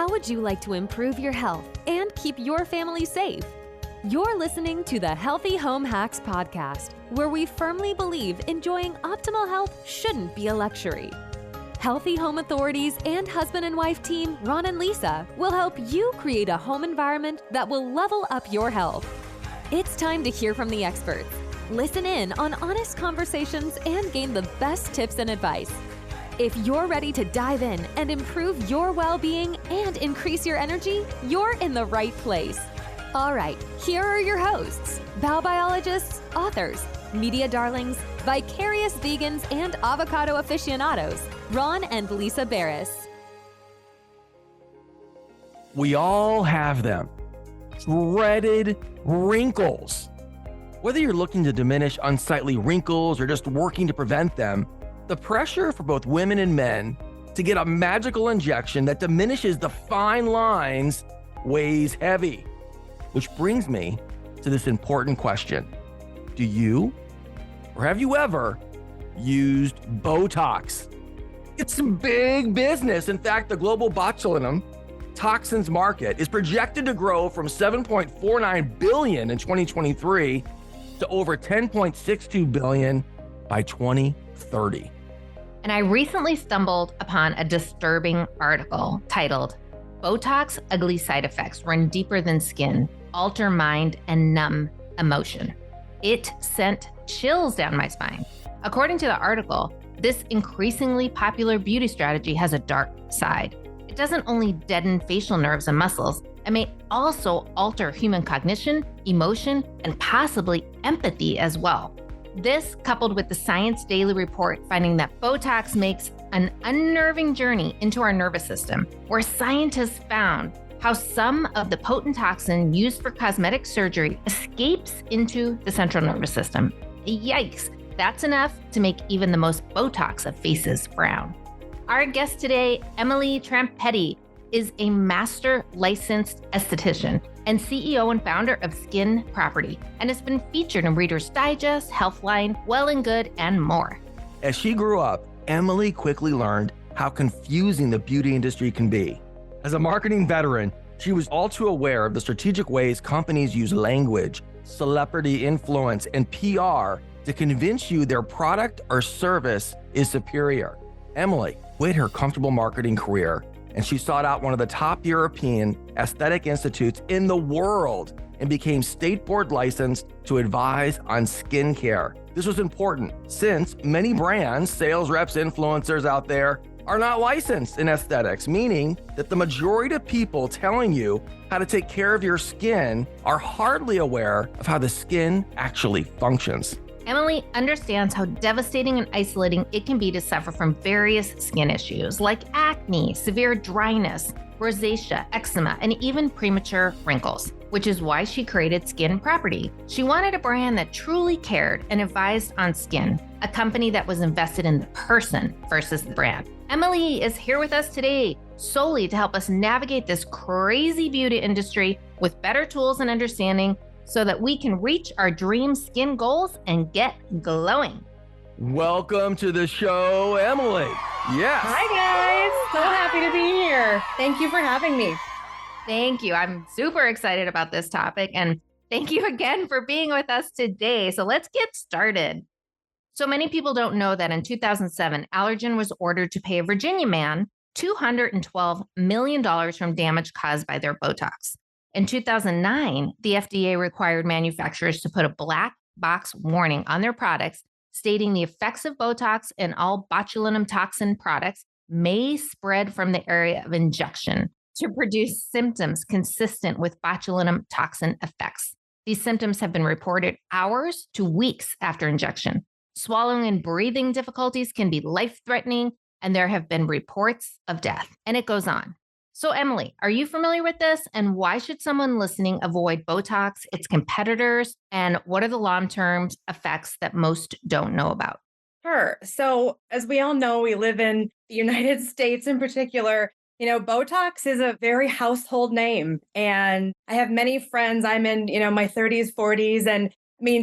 How would you like to improve your health and keep your family safe? You're listening to the Healthy Home Hacks Podcast, where we firmly believe enjoying optimal health shouldn't be a luxury. Healthy Home Authorities and husband and wife team Ron and Lisa will help you create a home environment that will level up your health. It's time to hear from the experts. Listen in on honest conversations and gain the best tips and advice. If you're ready to dive in and improve your well-being and increase your energy, you're in the right place. All right, here are your hosts, bowel biologists, authors, media darlings, vicarious vegans, and avocado aficionados, Ron and Lisa Barris. We all have them. Dreaded wrinkles. Whether you're looking to diminish unsightly wrinkles or just working to prevent them, the pressure for both women and men to get a magical injection that diminishes the fine lines weighs heavy. Which brings me to this important question. Do you, or have you ever, used Botox? It's big business. In fact, the global Botulinum Toxins Market is projected to grow from $7.49 billion in 2023 to over $10.62 billion by 2030. And I recently stumbled upon a disturbing article titled, Botox Ugly Side Effects Run Deeper Than Skin, Alter Mind, and Numb Emotion. It sent chills down my spine. According to the article, this increasingly popular beauty strategy has a dark side. It doesn't only deaden facial nerves and muscles, it may also alter human cognition, emotion, and possibly empathy as well. This, coupled with the Science Daily report finding that Botox makes an unnerving journey into our nervous system, where scientists found how some of the potent toxin used for cosmetic surgery escapes into the central nervous system. Yikes, that's enough to make even the most Botox of faces frown. Our guest today, Emily Trampetti, is a master licensed esthetician and CEO and founder of Skin Property, and has been featured in Reader's Digest, Healthline, Well and Good, and more. As she grew up, Emily quickly learned how confusing the beauty industry can be. As a marketing veteran, she was all too aware of the strategic ways companies use language, celebrity influence, and PR to convince you their product or service is superior. Emily quit her comfortable marketing career, and she sought out one of the top European aesthetic institutes in the world and became state board licensed to advise on skincare. This was important since many brands, sales reps, influencers out there are not licensed in aesthetics, meaning that the majority of people telling you how to take care of your skin are hardly aware of how the skin actually functions. Emily understands how devastating and isolating it can be to suffer from various skin issues like acne, severe dryness, rosacea, eczema, and even premature wrinkles, which is why she created Skin Property. She wanted a brand that truly cared and advised on skin, a company that was invested in the person versus the brand. Emily is here with us today solely to help us navigate this crazy beauty industry with better tools and understanding so that we can reach our dream skin goals and get glowing. Welcome to the show, Emily. Yes. Hi, guys. So happy to be here. Thank you for having me. Thank you. I'm super excited about this topic. And thank you again for being with us today. So let's get started. So many people don't know that in 2007, Allergan was ordered to pay a Virginia man $212 million from damage caused by their Botox. In 2009, the FDA required manufacturers to put a black box warning on their products stating the effects of Botox and all botulinum toxin products may spread from the area of injection to produce symptoms consistent with botulinum toxin effects. These symptoms have been reported hours to weeks after injection. Swallowing and breathing difficulties can be life-threatening, and there have been reports of death. And it goes on. So Emily, are you familiar with this? And why should someone listening avoid Botox, its competitors, and what are the long-term effects that most don't know about? Sure. So as we all know, we live in the United States in particular. Botox is a very household name. And I have many friends. I'm in, my 30s, 40s. And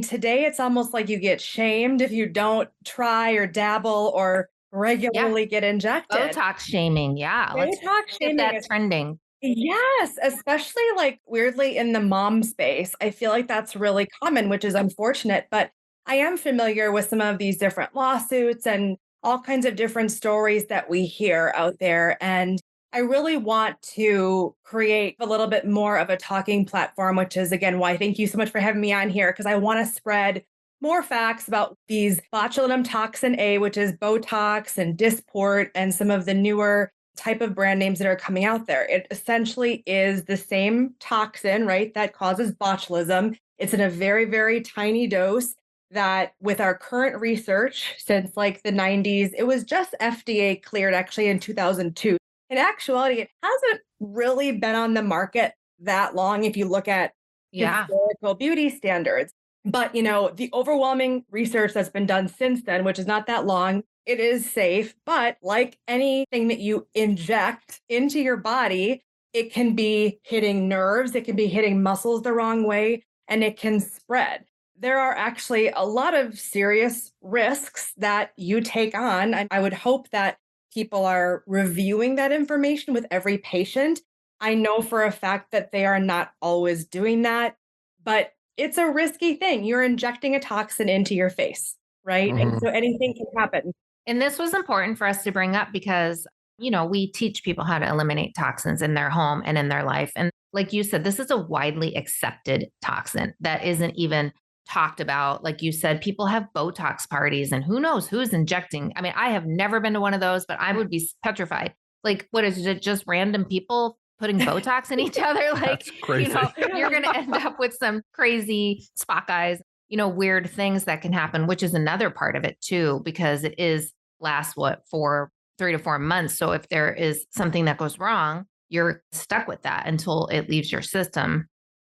today it's almost like you get shamed if you don't try or dabble or regularly get injected. Botox shaming. Yeah. Botox Let's shaming get that is trending. Yes, especially like weirdly in the mom space. I feel like that's really common, which is unfortunate, but I am familiar with some of these different lawsuits and all kinds of different stories that we hear out there. And I really want to create a little bit more of a talking platform, which is again why thank you so much for having me on here, because I want to spread more facts about these botulinum toxin A, which is Botox and Dysport, and some of the newer type of brand names that are coming out there. It essentially is the same toxin, right, that causes botulism. It's in a very, very tiny dose that with our current research since like the 90s, it was just FDA cleared actually in 2002. In actuality, it hasn't really been on the market that long if you look at Yeah. historical beauty standards. But, the overwhelming research that's been done since then, which is not that long, it is safe. But like anything that you inject into your body, it can be hitting nerves, it can be hitting muscles the wrong way, and it can spread. There are actually a lot of serious risks that you take on. And I would hope that people are reviewing that information with every patient. I know for a fact that they are not always doing that, but it's a risky thing. You're injecting a toxin into your face, right? And Mhm. so anything can happen. And this was important for us to bring up because, we teach people how to eliminate toxins in their home and in their life. And like you said, this is a widely accepted toxin that isn't even talked about. Like you said, people have Botox parties and who knows who's injecting. I mean, I have never been to one of those, but I would be petrified. Like, what is it? Just random people putting Botox in each other? Like, That's crazy. you're going to end up with some crazy Spock eyes, weird things that can happen, which is another part of it too, because it is lasts for 3 to 4 months. So if there is something that goes wrong, you're stuck with that until it leaves your system.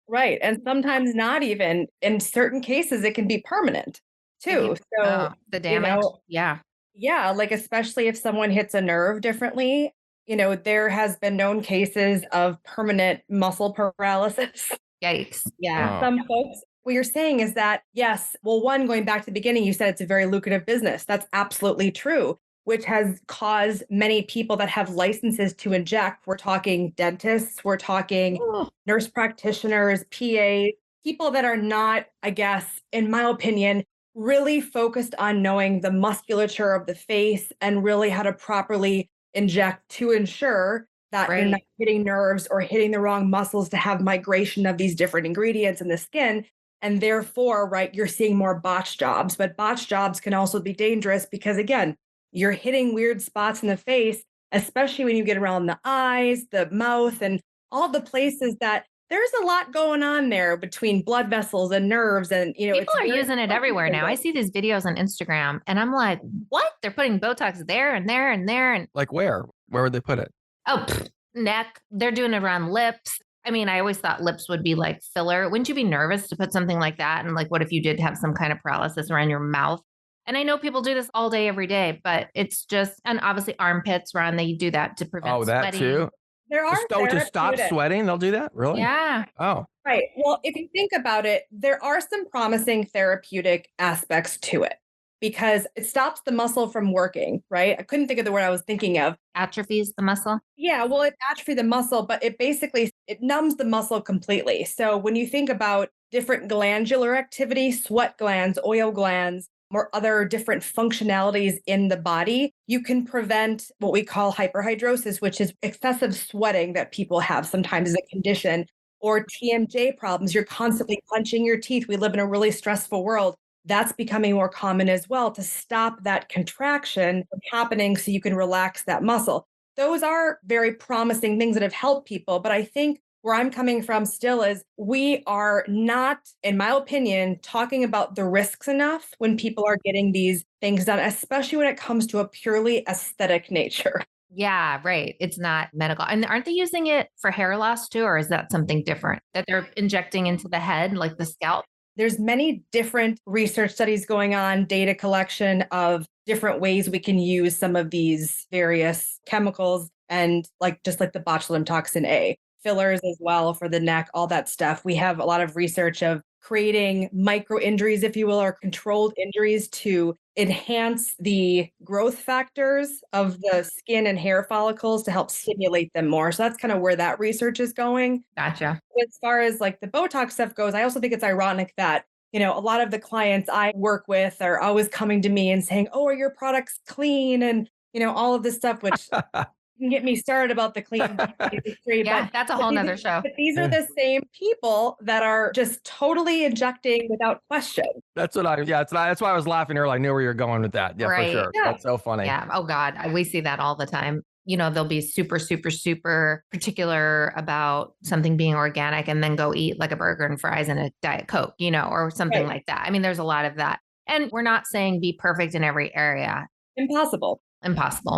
Right. And sometimes not even. In certain cases, it can be permanent too. So, The you damage. know, Yeah. yeah, like especially if someone hits a nerve differently, there has been known cases of permanent muscle paralysis. Yikes. And Yeah. Wow. some folks, what you're saying is that, yes, well, one, going back to the beginning, you said it's a very lucrative business. That's absolutely true, which has caused many people that have licenses to inject. We're talking dentists, we're talking Ooh, nurse practitioners, PAs, people that are not, I guess, in my opinion, really focused on knowing the musculature of the face and really how to properly inject to ensure that you're not right. hitting nerves or hitting the wrong muscles to have migration of these different ingredients in the skin. And therefore, right, you're seeing more botch jobs. But botch jobs can also be dangerous because, again, you're hitting weird spots in the face, especially when you get around the eyes, the mouth, and all the places that there's a lot going on there between blood vessels and nerves. And, People it's are very using it everywhere now. I complicated. see these videos on Instagram and I'm like, what? They're putting Botox there and there and there. And Like where? Where would they put it? oh, neck. They're doing it around lips. I mean, I always thought lips would be like filler. Wouldn't you be nervous to put something like that? And like, what if you did have some kind of paralysis around your mouth? And I know people do this all day, every day, but it's just, and obviously armpits, Ron, they do that to prevent Oh, that sweating. too. There are To stop therapeutic. sweating, they'll do that? Really? Yeah. Oh, Right. Well, if you think about it, there are some promising therapeutic aspects to it because it stops the muscle from working, right? I couldn't think of the word I was thinking of. Atrophies the muscle. Yeah, well, it atrophies the muscle, but it numbs the muscle completely. So when you think about different glandular activity, sweat glands, oil glands, or other different functionalities in the body, you can prevent what we call hyperhidrosis, which is excessive sweating that people have sometimes as a condition, or TMJ problems. You're constantly clenching your teeth. We live in a really stressful world. That's becoming more common as well to stop that contraction from happening so you can relax that muscle. Those are very promising things that have helped people. But I think where I'm coming from still is we are not, in my opinion, talking about the risks enough when people are getting these things done, especially when it comes to a purely aesthetic nature. Yeah, right. It's not medical. And aren't they using it for hair loss too? Or is that something different that they're injecting into the head, like the scalp? There's many different research studies going on, data collection of different ways we can use some of these various chemicals and just like the botulinum toxin A, fillers as well for the neck, all that stuff. We have a lot of research of creating micro injuries, if you will, or controlled injuries to enhance the growth factors of the skin and hair follicles to help stimulate them more. So that's kind of where that research is going. Gotcha. As far as like the Botox stuff goes, I also think it's ironic that, a lot of the clients I work with are always coming to me and saying, "Oh, are your products clean?" And, all of this stuff, which can get me started about the clean beauty industry. Yeah, but that's a whole nother show. But these are the same people that are just totally injecting without question. That's why I was laughing earlier. I knew where you're going with that. Yeah, for Right. sure. Yeah. That's so funny. Yeah. Oh God, we see that all the time. They'll be super, super, super particular about something being organic and then go eat like a burger and fries and a Diet Coke, or something like that. I mean, there's a lot of that. And we're not saying be perfect in every area. Impossible.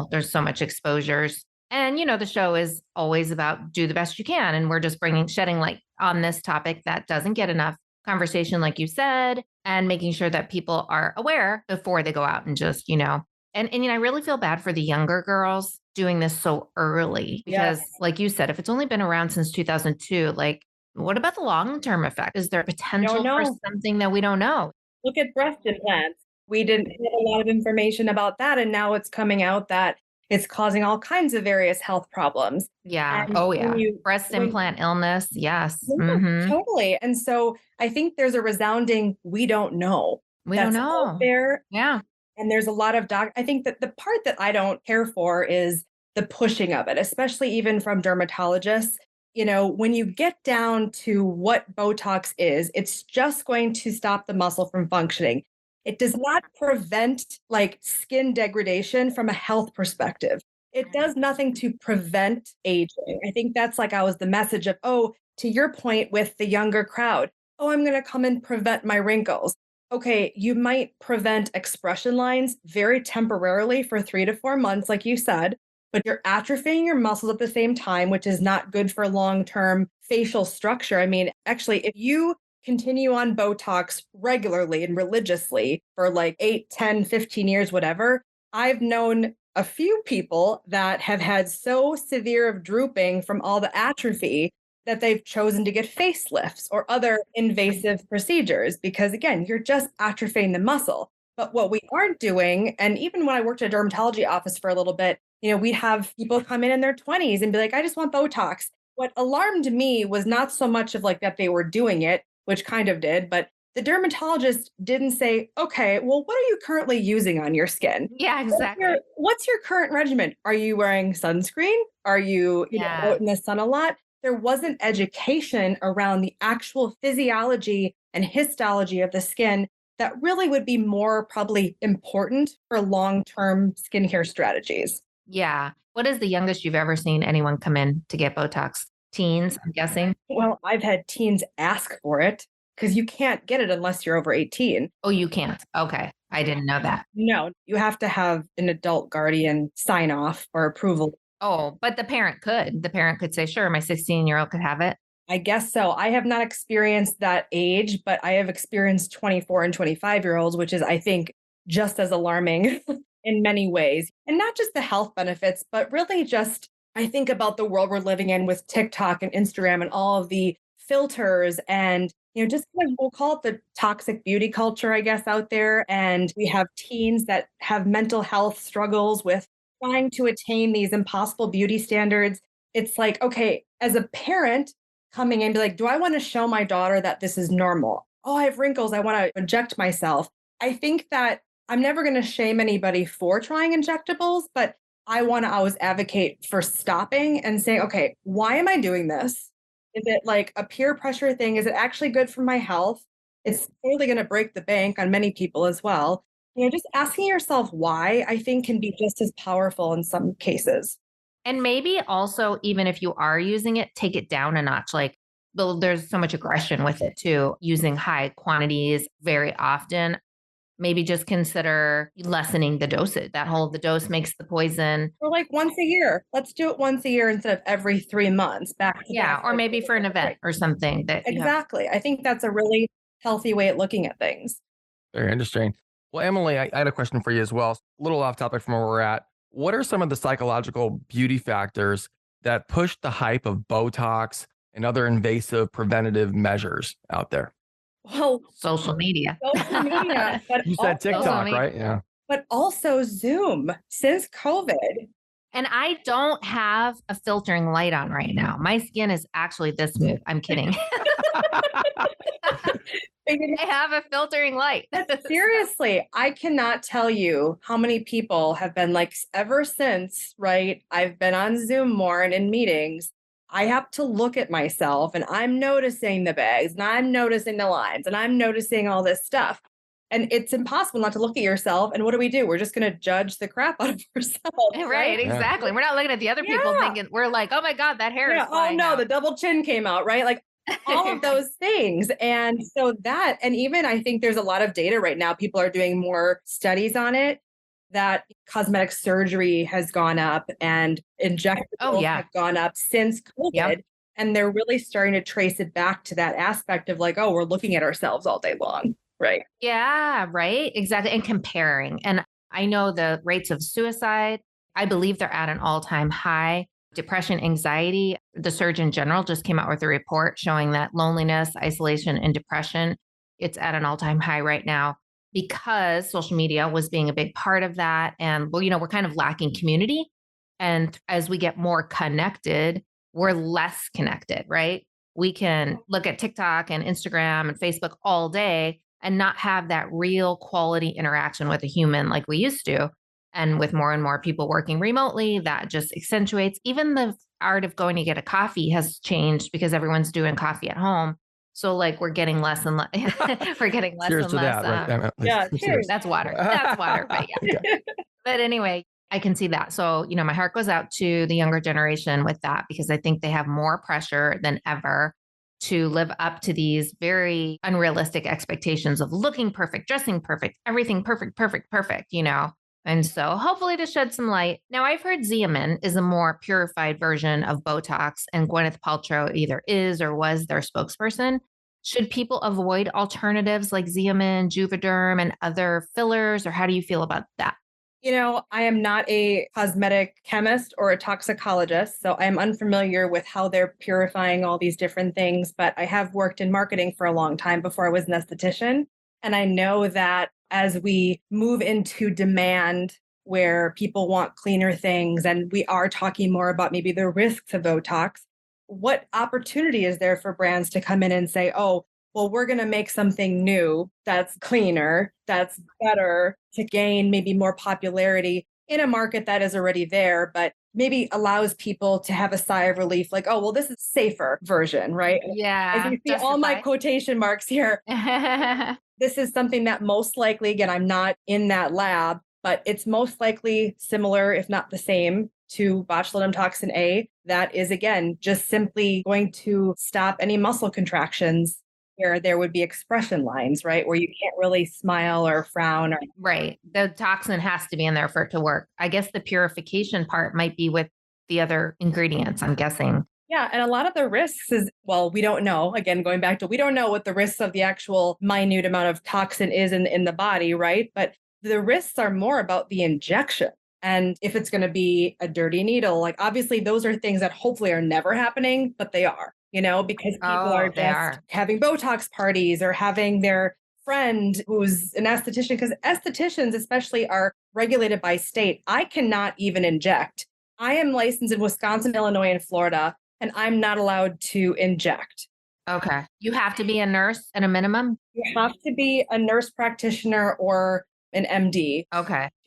There's so much exposures. And, the show is always about do the best you can. And we're just shedding light on this topic that doesn't get enough conversation, like you said, and making sure that people are aware before they go out and just, and I really feel bad for the younger girls doing this so early because like you said, if it's only been around since 2002, like what about the long-term effect? Is there potential for something that we don't know? Look at breast implants. We didn't have a lot of information about that. And now it's coming out that it's causing all kinds of various health problems. Yeah. And Breast implant illness. Yes. Yeah, totally. And so I think there's a resounding, we don't know. We don't know. Out there. Yeah. And there's a lot of I think that the part that I don't care for is the pushing of it, especially even from dermatologists. When you get down to what Botox is, it's just going to stop the muscle from functioning. It does not prevent like skin degradation from a health perspective. It does nothing to prevent aging. I think that's like always the message of, to your point with the younger crowd, I'm going to come and prevent my wrinkles. Okay, you might prevent expression lines very temporarily for 3 to 4 months, like you said, but you're atrophying your muscles at the same time, which is not good for long-term facial structure. I mean, actually, if you continue on Botox regularly and religiously for like 8, 10, 15 years, whatever, I've known a few people that have had so severe of drooping from all the atrophy that they've chosen to get facelifts or other invasive procedures because, again, you're just atrophying the muscle. But what we aren't doing, and even when I worked at a dermatology office for a little bit, we'd have people come in their 20s and be like, I just want Botox. What alarmed me was not so much of like that they were doing it, which kind of did, but the dermatologist didn't say, okay, well, what are you currently using on your skin? Yeah, exactly. What's your current regimen? Are you wearing sunscreen? Are you, out in the sun a lot? There wasn't education around the actual physiology and histology of the skin that really would be more probably important for long-term skincare strategies. Yeah. What is the youngest you've ever seen anyone come in to get Botox? Teens, I'm guessing. Well, I've had teens ask for it because you can't get it unless you're over 18. Oh, you can't. Okay. I didn't know that. No, you have to have an adult guardian sign off or approval. Oh, but the parent could. The parent could say, sure, my 16-year-old could have it. I guess so. I have not experienced that age, but I have experienced 24 and 25-year-olds, which is, I think, just as alarming in many ways. And not just the health benefits, but really just, I think about the world we're living in with TikTok and Instagram and all of the filters and, just kind of, we'll call it the toxic beauty culture, I guess, out there. And we have teens that have mental health struggles with trying to attain these impossible beauty standards. It's like, okay, as a parent coming in and be like, do I want to show my daughter that this is normal? Oh, I have wrinkles. I want to inject myself. I think that I'm never going to shame anybody for trying injectables, but I want to always advocate for stopping and saying, okay, why am I doing this? Is it like a peer pressure thing? Is it actually good for my health? It's totally going to break the bank on many people as well. Just asking yourself why, I think, can be just as powerful in some cases. And maybe also, even if you are using it, take it down a notch. Like, there's so much aggression with it too, using high quantities very often. Maybe just consider lessening the dosage. The dose makes the poison. Or like once a year. Let's do it once a year instead of every 3 months. Or maybe for an event or something. Exactly. I think that's a really healthy way of looking at things. Very interesting. Well, Emily, I had a question for you as well. A little off topic from where we're at. What are some of the psychological beauty factors that push the hype of Botox and other invasive preventative measures out there? Well, social media. Social media. But You said TikTok, right? Yeah. but also Zoom since COVID. And I don't have a filtering light on right now. My skin is actually this smooth. I'm kidding. I have a filtering light. Seriously, I cannot tell you how many people have been like, ever since, right? I've been on Zoom more and in meetings. I have to look at myself and I'm noticing the bags and I'm noticing the lines and I'm noticing all this stuff. And it's impossible not to look at yourself. And what do? We're just going to judge the crap out of ourselves. Right, exactly. Yeah. We're not looking at the other people thinking, we're like, oh my God, that hair is flying out. The double chin came out, right? Like all of those things. And so that, and even I think there's a lot of data right now, people are doing more studies on it, that cosmetic surgery has gone up and injectables have gone up since COVID. Yep. And they're really starting to trace it back to that aspect of like, oh, we're looking at ourselves all day long. Right. Yeah, right. Exactly. And comparing. And I know the rates of suicide, I believe they're at an all-time high. Depression, anxiety, the Surgeon General just came out with a report showing that loneliness, isolation, and depression, it's at an all-time high right now because social media was being a big part of that. And, well, we're kind of lacking community. And as we get more connected, we're less connected, right? We can look at TikTok and Instagram and Facebook all day and not have that real quality interaction with a human like we used to. And with more and more people working remotely, that just accentuates. Even the art of going to get a coffee has changed because everyone's doing coffee at home. So like we're getting less and less, we're getting less Cheers and to less. That, right? Yeah, cheers. That's water. That's water. But yeah. Okay. But anyway, I can see that. So, my heart goes out to the younger generation with that because I think they have more pressure than ever to live up to these very unrealistic expectations of looking perfect, dressing perfect, everything perfect, And so hopefully to shed some light. Now, I've heard Xeomin is a more purified version of Botox, and Gwyneth Paltrow either is or was their spokesperson. Should people avoid alternatives like Xeomin, Juvederm, and other fillers, or how do you feel about that? I am not a cosmetic chemist or a toxicologist, so I'm unfamiliar with how they're purifying all these different things, but I have worked in marketing for a long time before I was an esthetician. And I know that as we move into demand where people want cleaner things, and we are talking more about maybe the risks of Botox, what opportunity is there for brands to come in and say, oh, well, we're going to make something new that's cleaner, that's better to gain maybe more popularity in a market that is already there, but maybe allows people to have a sigh of relief, like, oh, well, this is a safer version, right? Yeah. As you see all my quotation marks here, this is something that most likely, again, I'm not in that lab, but it's most likely similar, if not the same, to botulinum toxin A. That is, again, just simply going to stop any muscle contractions where there would be expression lines, right? Where you can't really smile or frown. Right. The toxin has to be in there for it to work. I guess the purification part might be with the other ingredients, I'm guessing. Yeah. And a lot of the risks is, well, we don't know. Again, going back to, we don't know what the risks of the actual minute amount of toxin is in the body, right? But the risks are more about the injection. And if it's going to be a dirty needle, like obviously those are things that hopefully are never happening, but they are. Because people are just having Botox parties or having their friend who's an esthetician, because estheticians especially are regulated by state. I cannot even inject. I am licensed in Wisconsin, Illinois, and Florida, and I'm not allowed to inject. Okay. You have to be a nurse at a minimum? You have to be a nurse practitioner or an MD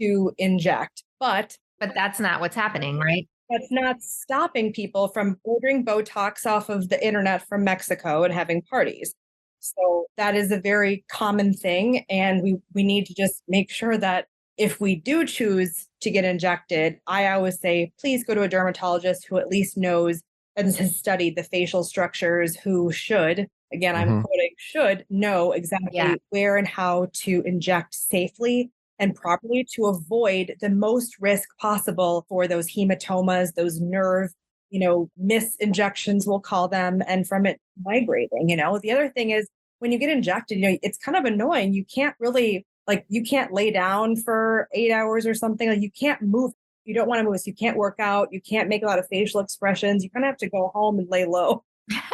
to inject. But that's not what's happening, right? That's not stopping people from ordering Botox off of the internet from Mexico and having parties. So that is a very common thing. And we need to just make sure that if we do choose to get injected, I always say, please go to a dermatologist who at least knows and has studied the facial structures, who should, again, I'm quoting, should know exactly where and how to inject safely and properly to avoid the most risk possible for those hematomas, those nerve, misinjections, we'll call them, and from it migrating. The other thing is when you get injected, it's kind of annoying. You can't really, you can't lay down for 8 hours or something. Like you can't move. You don't want to move. So you can't work out. You can't make a lot of facial expressions. You kind of have to go home and lay low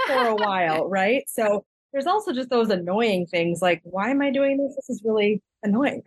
for a while, right? So there's also just those annoying things like, why am I doing this? This is really annoying.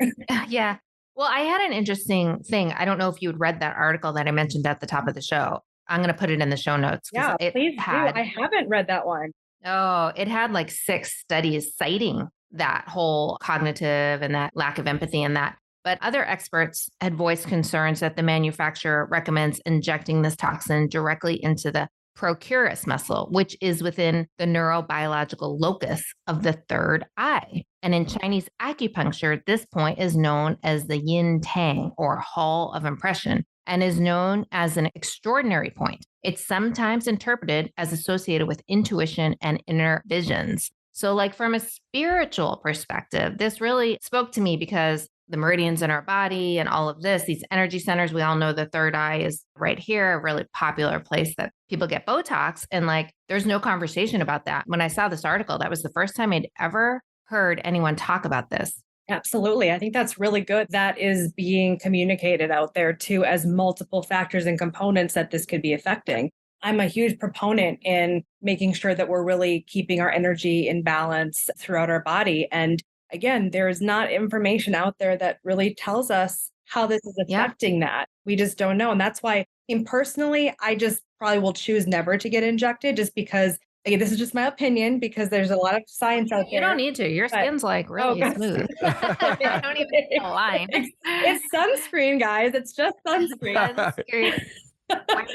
Yeah. Well, I had an interesting thing. I don't know if you had read that article that I mentioned at the top of the show. I'm going to put it in the show notes. Yeah, It please do. had, I haven't read that one. Oh, it had like 6 studies citing that whole cognitive and that lack of empathy and that. But other experts had voiced concerns that the manufacturer recommends injecting this toxin directly into the procurus muscle, which is within the neurobiological locus of the third eye. And in Chinese acupuncture, this point is known as the yin tang or hall of impression and is known as an extraordinary point. It's sometimes interpreted as associated with intuition and inner visions. So, like from a spiritual perspective, this really spoke to me because the meridians in our body and all of this, these energy centers, we all know the third eye is right here, a really popular place that people get Botox. And like, there's no conversation about that. When I saw this article, that was the first time I'd ever heard anyone talk about this. Absolutely. I think that's really good. That is being communicated out there too, as multiple factors and components that this could be affecting. I'm a huge proponent in making sure that we're really keeping our energy in balance throughout our body. And again, there is not information out there that really tells us how this is affecting that. We just don't know. And that's why, personally, I just probably will choose never to get injected just because, again, this is just my opinion because there's a lot of science out there. You don't need to. Your skin's like really smooth. You don't even need a line. It's sunscreen, guys. It's just sunscreen.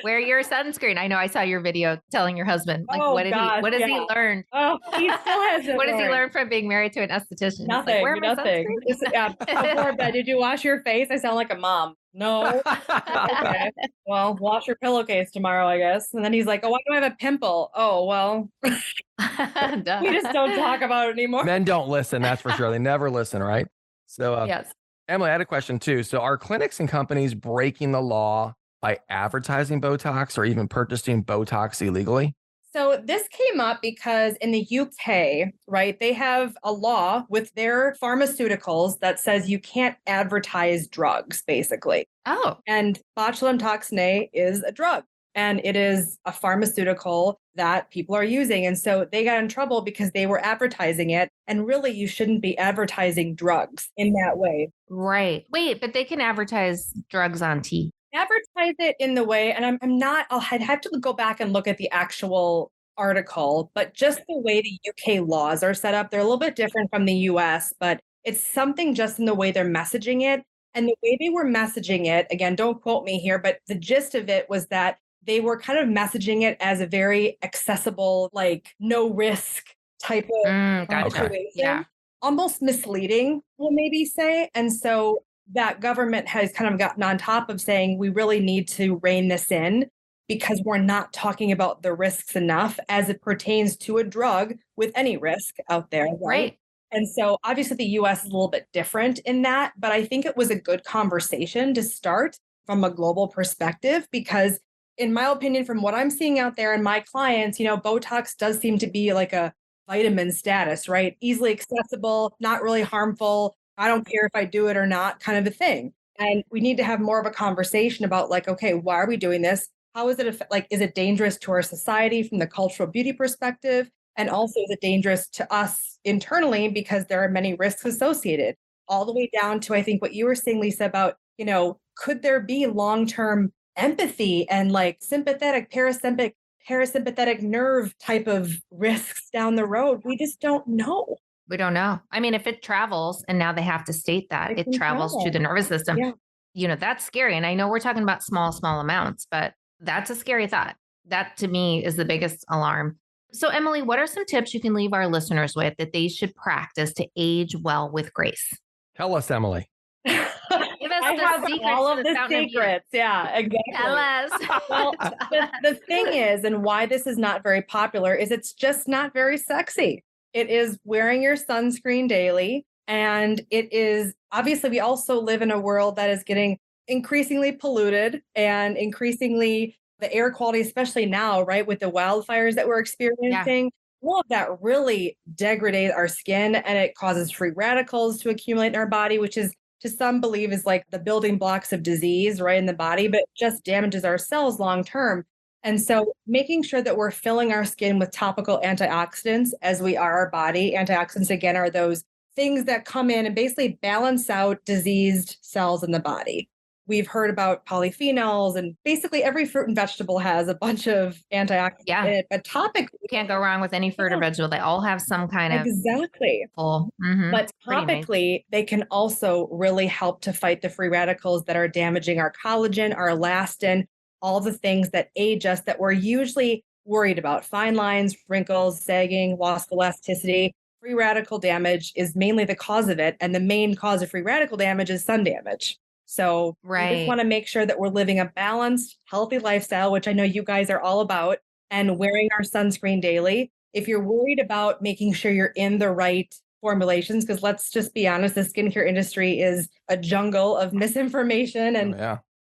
Wear your sunscreen. I know I saw your video telling your husband, like, what has he learned? Oh, he still hasn't. What has he learned from being married to an esthetician? Nothing, like, nothing. Before bed, did you wash your face? I sound like a mom. No. Okay. Well, wash your pillowcase tomorrow, I guess. And then he's like, oh, why do I have a pimple? Oh, well, we just don't talk about it anymore. Men don't listen, that's for sure. They never listen, right? So, yes. Emily, I had a question too. So are clinics and companies breaking the law by advertising Botox or even purchasing Botox illegally? So this came up because in the UK, right, they have a law with their pharmaceuticals that says you can't advertise drugs, basically. Oh. And botulinum toxin A is a drug. And it is a pharmaceutical that people are using. And so they got in trouble because they were advertising it. And really, you shouldn't be advertising drugs in that way. Right. Wait, but they can advertise drugs on tea. Advertise it in the way, and I'd have to go back and look at the actual article, but just the way the UK laws are set up, they're a little bit different from the US, but it's something just in the way they're messaging it. And the way they were messaging it, again, don't quote me here, but the gist of it was that they were kind of messaging it as a very accessible, like no risk type of situation. Yeah. Almost misleading, we'll maybe say. And so that government has kind of gotten on top of saying we really need to rein this in because we're not talking about the risks enough as it pertains to a drug with any risk out there. Right. And so obviously the US is a little bit different in that, but I think it was a good conversation to start from a global perspective because in my opinion, from what I'm seeing out there and my clients, Botox does seem to be like a vitamin status, right? Easily accessible, not really harmful. I don't care if I do it or not, kind of a thing. And we need to have more of a conversation about like, okay, why are we doing this? How is it is it dangerous to our society from the cultural beauty perspective? And also is it dangerous to us internally because there are many risks associated all the way down to, I think what you were saying, Lisa, about, could there be long-term empathy and like sympathetic, parasympathetic nerve type of risks down the road? We just don't know. We don't know. I mean, if it travels and now they have to state that it travels to the nervous system, that's scary. And I know we're talking about small amounts, but that's a scary thought. That to me is the biggest alarm. So Emily, what are some tips you can leave our listeners with that they should practice to age well with grace? Tell us, Emily. Give us all of the secrets. Yeah, exactly. Tell us. Well, the thing is, and why this is not very popular is it's just not very sexy. It is wearing your sunscreen daily. And it is obviously, we also live in a world that is getting increasingly polluted and increasingly the air quality, especially now, right, with the wildfires that we're experiencing. All of that really degrades our skin and it causes free radicals to accumulate in our body, which is to some believe is like the building blocks of disease, right, in the body, but just damages our cells long term. And so making sure that we're filling our skin with topical antioxidants as we are our body. Antioxidants, again, are those things that come in and basically balance out diseased cells in the body. We've heard about polyphenols, and basically every fruit and vegetable has a bunch of antioxidants in it. But topically, can't go wrong with any fruit or vegetable. They all have some kind of exactly. But topically, they can also really help to fight the free radicals that are damaging our collagen, our elastin, all the things that age us that we're usually worried about. Fine lines, wrinkles, sagging, loss of elasticity. Free radical damage is mainly the cause of it. And the main cause of free radical damage is sun damage. So we just want to make sure that we're living a balanced, healthy lifestyle, which I know you guys are all about, and wearing our sunscreen daily. If you're worried about making sure you're in the right formulations, because let's just be honest, the skincare industry is a jungle of misinformation and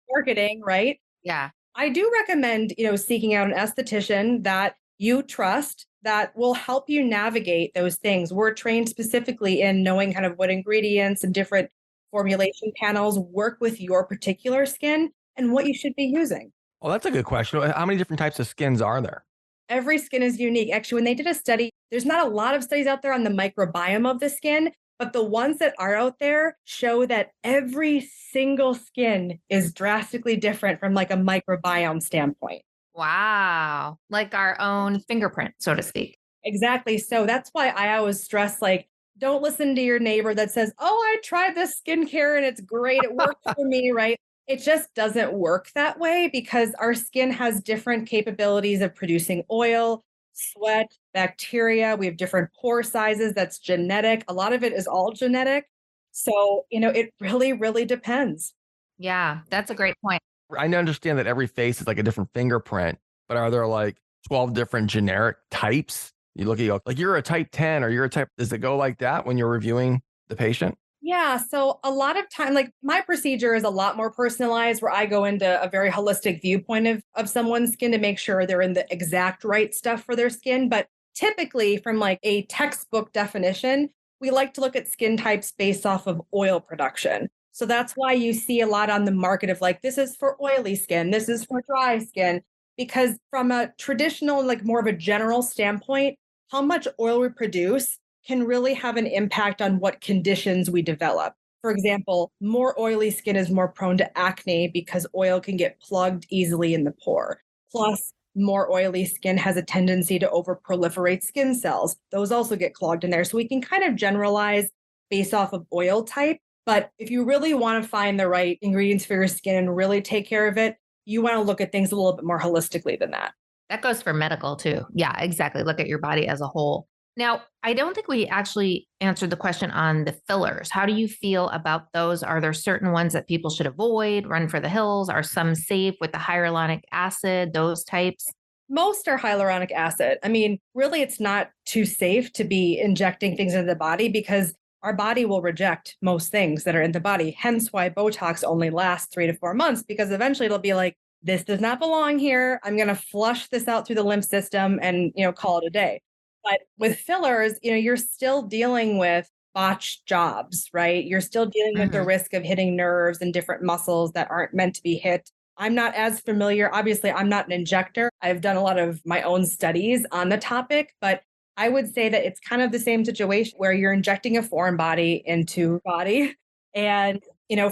marketing, right? Yeah. I do recommend, seeking out an esthetician that you trust that will help you navigate those things. We're trained specifically in knowing kind of what ingredients and different formulation panels work with your particular skin and what you should be using. Well, that's a good question. How many different types of skins are there? Every skin is unique. Actually, when they did a study, there's not a lot of studies out there on the microbiome of the skin, but the ones that are out there show that every single skin is drastically different from like a microbiome standpoint. Wow. Like our own fingerprint, so to speak. Exactly. So that's why I always stress, like, don't listen to your neighbor that says, oh, I tried this skincare and it's great. It worked for me, right? It just doesn't work that way because our skin has different capabilities of producing oil, sweat, bacteria. We have different pore sizes. That's genetic. A lot of it is all genetic. So, it really, really depends. Yeah, that's a great point. I understand that every face is like a different fingerprint, but are there like 12 different generic types? You look at you like you're a type 10 or you're a type, does it go like that when you're reviewing the patient? Yeah. So a lot of time, like my procedure is a lot more personalized where I go into a very holistic viewpoint of someone's skin to make sure they're in the exact right stuff for their skin. But typically from like a textbook definition, we like to look at skin types based off of oil production. So that's why you see a lot on the market of like, this is for oily skin, this is for dry skin, because from a traditional, like more of a general standpoint, how much oil we produce can really have an impact on what conditions we develop. For example, more oily skin is more prone to acne because oil can get plugged easily in the pore. Plus, more oily skin has a tendency to overproliferate skin cells. Those also get clogged in there. So we can kind of generalize based off of oil type. But if you really want to find the right ingredients for your skin and really take care of it, you want to look at things a little bit more holistically than that. That goes for medical too. Yeah, exactly. Look at your body as a whole. Now, I don't think we actually answered the question on the fillers. How do you feel about those? Are there certain ones that people should avoid, run for the hills? Are some safe with the hyaluronic acid, those types? Most are hyaluronic acid. I mean, really, it's not too safe to be injecting things into the body because our body will reject most things that are in the body. Hence why Botox only lasts 3 to 4 months, because eventually it'll be like, this does not belong here. I'm going to flush this out through the lymph system and, call it a day. But with fillers, you're still dealing with botched jobs, right? You're still dealing with the risk of hitting nerves and different muscles that aren't meant to be hit. I'm not as familiar. Obviously, I'm not an injector. I've done a lot of my own studies on the topic, but I would say that it's kind of the same situation where you're injecting a foreign body into body and,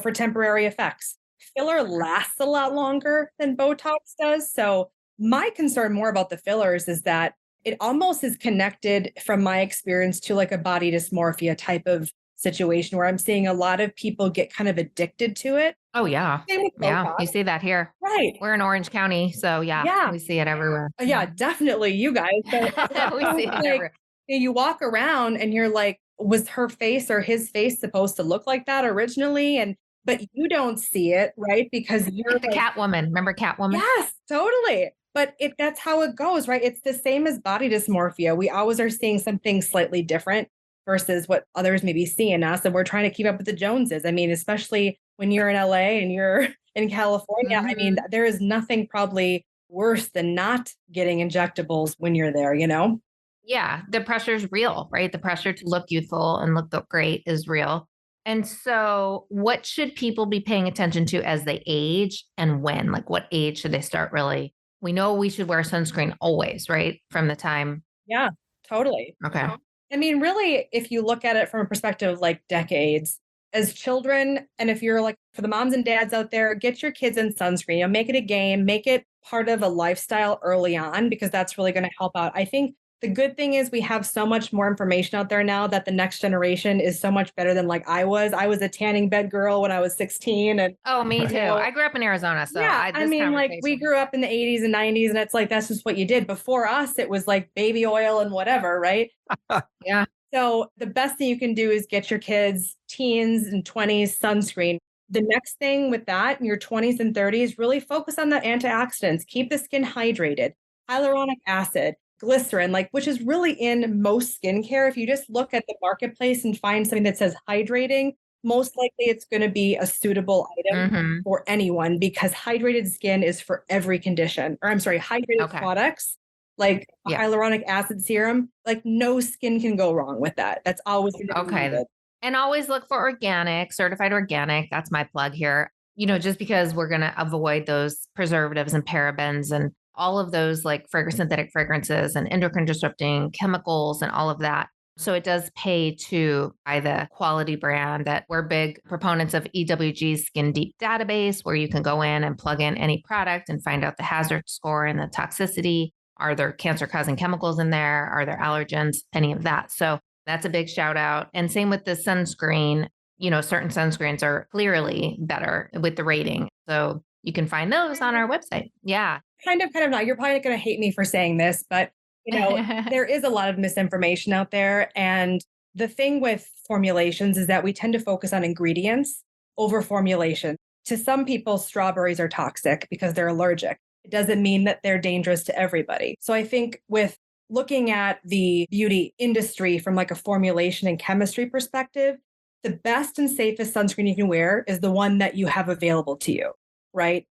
for temporary effects. Filler lasts a lot longer than Botox does. So my concern more about the fillers is that it almost is connected from my experience to like a body dysmorphia type of situation where I'm seeing a lot of people get kind of addicted to it. Oh, yeah. Yeah. You see that here. Right. We're in Orange County. So yeah. We see it everywhere. Yeah, definitely. You guys. We see it everywhere. You walk around and you're like, was her face or his face supposed to look like that originally? But you don't see it, right? Because you're like the Catwoman. Remember Catwoman? Yes, totally. But that's how it goes, right? It's the same as body dysmorphia. We always are seeing something slightly different versus what others may be seeing us. And we're trying to keep up with the Joneses. I mean, especially when you're in LA and you're in California, I mean, there is nothing probably worse than not getting injectables when you're there, Yeah, the pressure's real, right? The pressure to look youthful and look great is real. And so what should people be paying attention to as they age and when? Like what age should they start really? We know we should wear sunscreen always, right? From the time. Yeah, totally. Okay. I mean, really, if you look at it from a perspective of like decades, as children, and if you're like for the moms and dads out there, get your kids in sunscreen, make it a game, make it part of a lifestyle early on, because that's really going to help out. I think the good thing is we have so much more information out there now that the next generation is so much better than like I was. I was a tanning bed girl when I was 16. And oh, me too. I grew up in Arizona. So yeah, I mean, like we grew up in the 80s and 90s, and it's like, that's just what you did. Before us, it was like baby oil and whatever, right? Yeah. So the best thing you can do is get your kids, teens and 20s, sunscreen. The next thing with that, in your 20s and 30s, really focus on the antioxidants. Keep the skin hydrated. Hyaluronic acid, glycerin, like which is really in most skincare. If you just look at the marketplace and find something that says hydrating, most likely it's going to be a suitable item for anyone, because hydrated skin is for every condition. Or I'm sorry, hydrated products like hyaluronic acid serum, like no skin can go wrong with that. That's always going to be needed. And always look for organic, certified organic. That's my plug here. Just because we're going to avoid those preservatives and parabens and all of those like synthetic fragrances and endocrine disrupting chemicals and all of that. So it does pay to buy the quality brand. That we're big proponents of EWG's Skin Deep database, where you can go in and plug in any product and find out the hazard score and the toxicity. Are there cancer-causing chemicals in there? Are there allergens? Any of that. So that's a big shout out. And same with the sunscreen. Certain sunscreens are clearly better with the rating. So you can find those on our website. Yeah. Kind of not. You're probably going to hate me for saying this, but there is a lot of misinformation out there. And the thing with formulations is that we tend to focus on ingredients over formulation. To some people, strawberries are toxic because they're allergic. It doesn't mean that they're dangerous to everybody. So I think with looking at the beauty industry from like a formulation and chemistry perspective, the best and safest sunscreen you can wear is the one that you have available to you, right?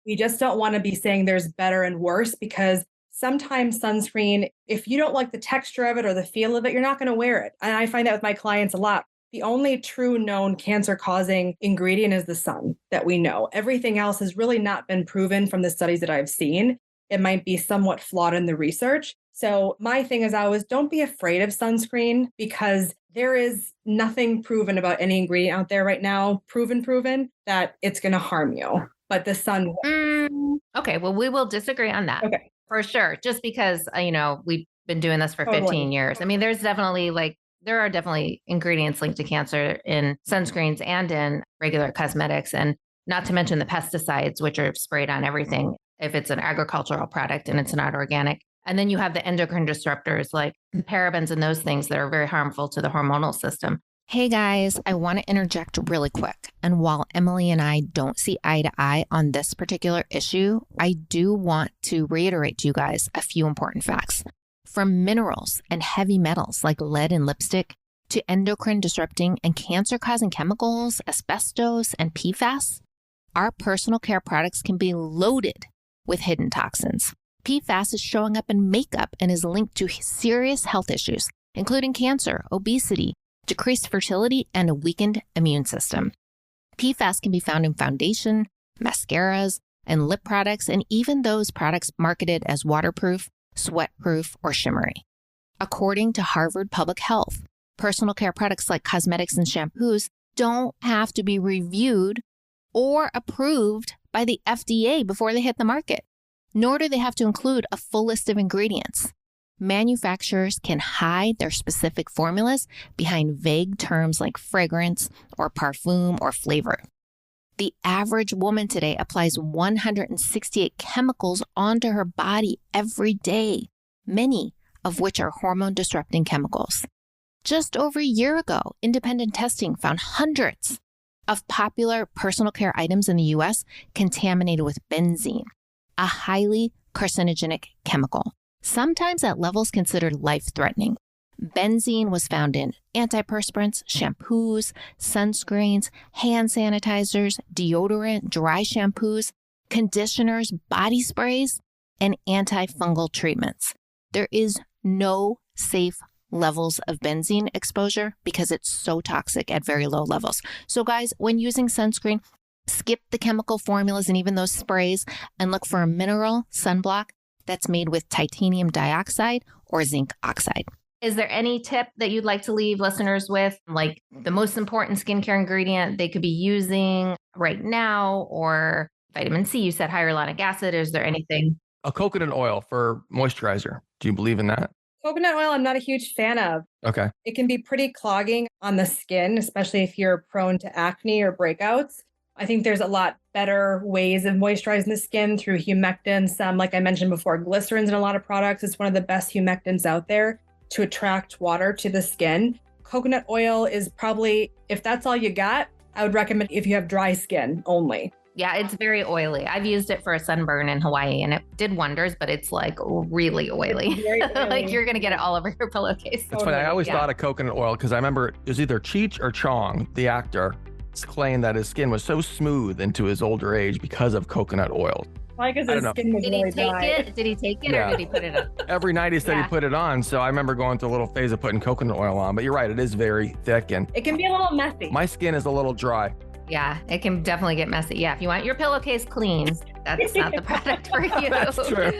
We just don't want to be saying there's better and worse, because sometimes sunscreen, if you don't like the texture of it or the feel of it, you're not going to wear it. And I find that with my clients a lot. The only true known cancer-causing ingredient is the sun that we know. Everything else has really not been proven from the studies that I've seen. It might be somewhat flawed in the research. So my thing is always, don't be afraid of sunscreen, because there is nothing proven about any ingredient out there right now, proven, that it's going to harm you. But the sun. Okay, well, we will disagree on that. Okay. For sure. Just because, we've been doing this for 15 years. I mean, there are definitely ingredients linked to cancer in sunscreens and in regular cosmetics, and not to mention the pesticides, which are sprayed on everything if it's an agricultural product and it's not organic. And then you have the endocrine disruptors like parabens and those things that are very harmful to the hormonal system. Hey guys, I want to interject really quick. And while Emily and I don't see eye to eye on this particular issue, I do want to reiterate to you guys a few important facts. From minerals and heavy metals like lead in lipstick to endocrine disrupting and cancer-causing chemicals, asbestos, and PFAS, our personal care products can be loaded with hidden toxins. PFAS is showing up in makeup and is linked to serious health issues, including cancer, obesity, decreased fertility, and a weakened immune system. PFAS can be found in foundation, mascaras, and lip products, and even those products marketed as waterproof, sweatproof, or shimmery. According to Harvard Public Health, personal care products like cosmetics and shampoos don't have to be reviewed or approved by the FDA before they hit the market, nor do they have to include a full list of ingredients. Manufacturers can hide their specific formulas behind vague terms like fragrance or parfum or flavor. The average woman today applies 168 chemicals onto her body every day, many of which are hormone-disrupting chemicals. Just over a year ago, independent testing found hundreds of popular personal care items in the U.S. contaminated with benzene, a highly carcinogenic chemical, sometimes at levels considered life-threatening. Benzene was found in antiperspirants, shampoos, sunscreens, hand sanitizers, deodorant, dry shampoos, conditioners, body sprays, and antifungal treatments. There is no safe levels of benzene exposure because it's so toxic at very low levels. So guys, when using sunscreen, skip the chemical formulas and even those sprays and look for a mineral sunblock that's made with titanium dioxide or zinc oxide. Is there any tip that you'd like to leave listeners with, like the most important skincare ingredient they could be using right now, or vitamin C? You said hyaluronic acid. Is there anything? A coconut oil for moisturizer. Do you believe in that? Coconut oil, I'm not a huge fan of. Okay. It can be pretty clogging on the skin, especially if you're prone to acne or breakouts. I think there's a lot better ways of moisturizing the skin through humectants. Like I mentioned before, glycerins in a lot of products. It's one of the best humectants out there to attract water to the skin. Coconut oil is probably, if that's all you got, I would recommend if you have dry skin only. Yeah, it's very oily. I've used it for a sunburn in Hawaii and it did wonders, but it's like really oily. Very oily. Like you're going to get it all over your pillowcase. It's funny. I always thought of coconut oil because I remember it was either Cheech or Chong, the actor, claimed that his skin was so smooth into his older age because of coconut oil. Like his skin was really dry. Did he take it or did he put it on? Every night he said he put it on. So I remember going through a little phase of putting coconut oil on. But you're right, it is very thick and it can be a little messy. My skin is a little dry. Yeah, it can definitely get messy. Yeah, if you want your pillowcase clean, that's not the product for you. That's true.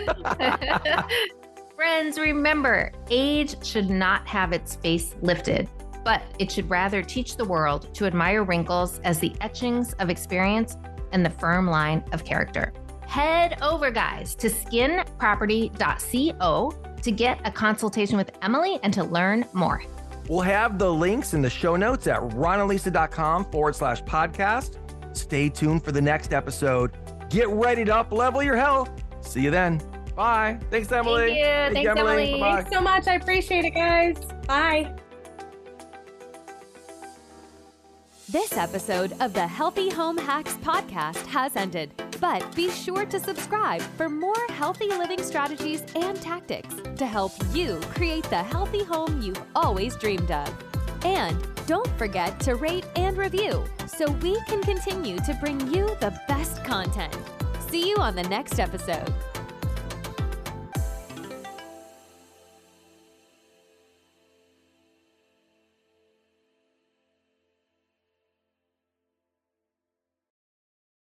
Friends, remember, age should not have its face lifted, but it should rather teach the world to admire wrinkles as the etchings of experience and the firm line of character. Head over, guys, to skinproperty.co to get a consultation with Emily and to learn more. We'll have the links in the show notes at ronalisa.com/podcast. Stay tuned for the next episode. Get ready to up-level your health. See you then. Bye. Thanks, Emily. Thank you. Thanks, Emily. Bye-bye. Thanks so much. I appreciate it, guys. Bye. This episode of the Healthy Home Hacks podcast has ended, but be sure to subscribe for more healthy living strategies and tactics to help you create the healthy home you've always dreamed of. And don't forget to rate and review so we can continue to bring you the best content. See you on the next episode.